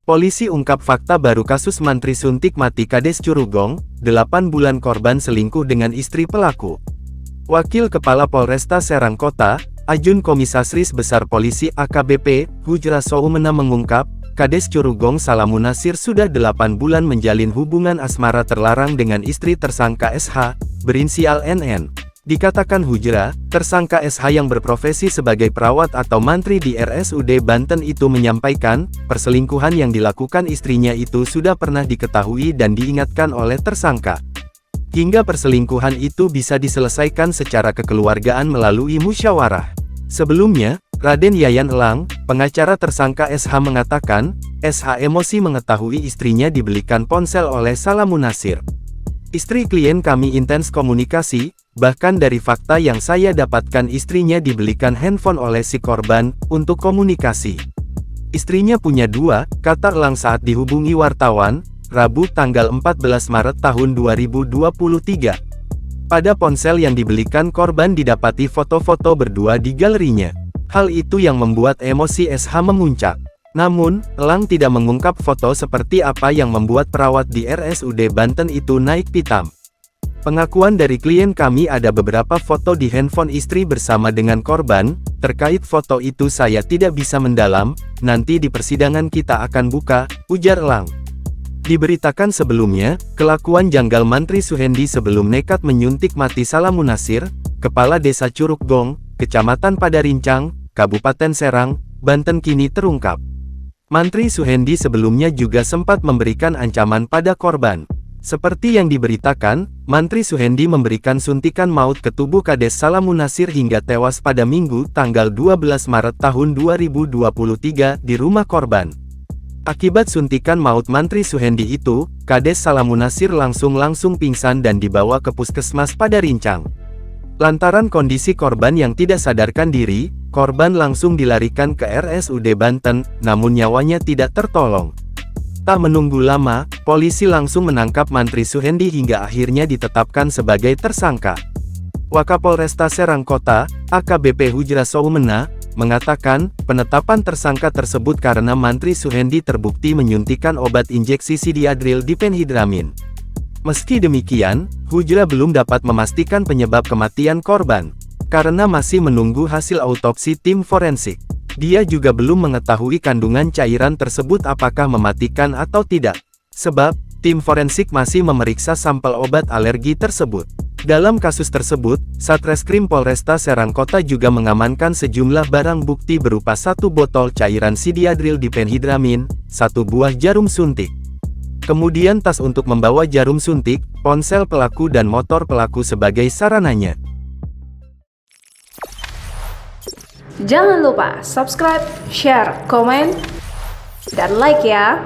Polisi ungkap fakta baru kasus mantri suntik mati Kades Curugong, 8 bulan korban selingkuh dengan istri pelaku. Wakil Kepala Polresta Serang Kota, Ajun Komisaris Besar Polisi AKBP, Hujra Soumena mengungkap, Kades Curugong Salamunasir sudah 8 bulan menjalin hubungan asmara terlarang dengan istri tersangka SH, berinisial NN. Dikatakan Hujra, tersangka SH yang berprofesi sebagai perawat atau mantri di RSUD Banten itu menyampaikan, perselingkuhan yang dilakukan istrinya itu sudah pernah diketahui dan diingatkan oleh tersangka. Hingga perselingkuhan itu bisa diselesaikan secara kekeluargaan melalui musyawarah. Sebelumnya, Raden Yayan Elang, pengacara tersangka SH mengatakan, SH emosi mengetahui istrinya dibelikan ponsel oleh Salamunasir. Istri klien kami intens komunikasi, bahkan dari fakta yang saya dapatkan istrinya dibelikan handphone oleh si korban, untuk komunikasi. Istrinya punya 2, kata Elang saat dihubungi wartawan, Rabu tanggal 14 Maret tahun 2023. Pada ponsel yang dibelikan korban didapati foto-foto berdua di galerinya. Hal itu yang membuat emosi SH memuncak. Namun, Elang tidak mengungkap foto seperti apa yang membuat perawat di RSUD Banten itu naik pitam. Pengakuan dari klien kami ada beberapa foto di handphone istri bersama dengan korban, terkait foto itu saya tidak bisa mendalam, nanti di persidangan kita akan buka, ujar Elang. Diberitakan sebelumnya, kelakuan janggal Mantri Suhendi sebelum nekat menyuntik mati Salamunasir, Kepala Desa Curugong, Kecamatan Padarincang, Kabupaten Serang, Banten kini terungkap. Mantri Suhendi sebelumnya juga sempat memberikan ancaman pada korban. Seperti yang diberitakan, Mantri Suhendi memberikan suntikan maut ke tubuh Kades Salamunasir hingga tewas pada Minggu tanggal 12 Maret tahun 2023 di rumah korban. Akibat suntikan maut Mantri Suhendi itu, Kades Salamunasir langsung pingsan dan dibawa ke puskesmas Padarincang. Lantaran kondisi korban yang tidak sadarkan diri, korban langsung dilarikan ke RSUD Banten, namun nyawanya tidak tertolong. Tak menunggu lama, polisi langsung menangkap Mantri Suhendi hingga akhirnya ditetapkan sebagai tersangka. Wakapolresta Serang Kota, AKBP Hujra Soumena, mengatakan, penetapan tersangka tersebut karena Mantri Suhendi terbukti menyuntikkan obat injeksi sidiadril diphenhidramin. Meski demikian, Hujra belum dapat memastikan penyebab kematian korban, karena masih menunggu hasil autopsi tim forensik. Dia juga belum mengetahui kandungan cairan tersebut apakah mematikan atau tidak, sebab tim forensik masih memeriksa sampel obat alergi tersebut. Dalam kasus tersebut, Satreskrim Polresta Serang Kota juga mengamankan sejumlah barang bukti berupa 1 botol cairan sidiadril diphenhidramin, 1 buah jarum suntik. Kemudian tas untuk membawa jarum suntik, ponsel pelaku dan motor pelaku sebagai sarananya. Jangan lupa subscribe, share, komen, dan like ya!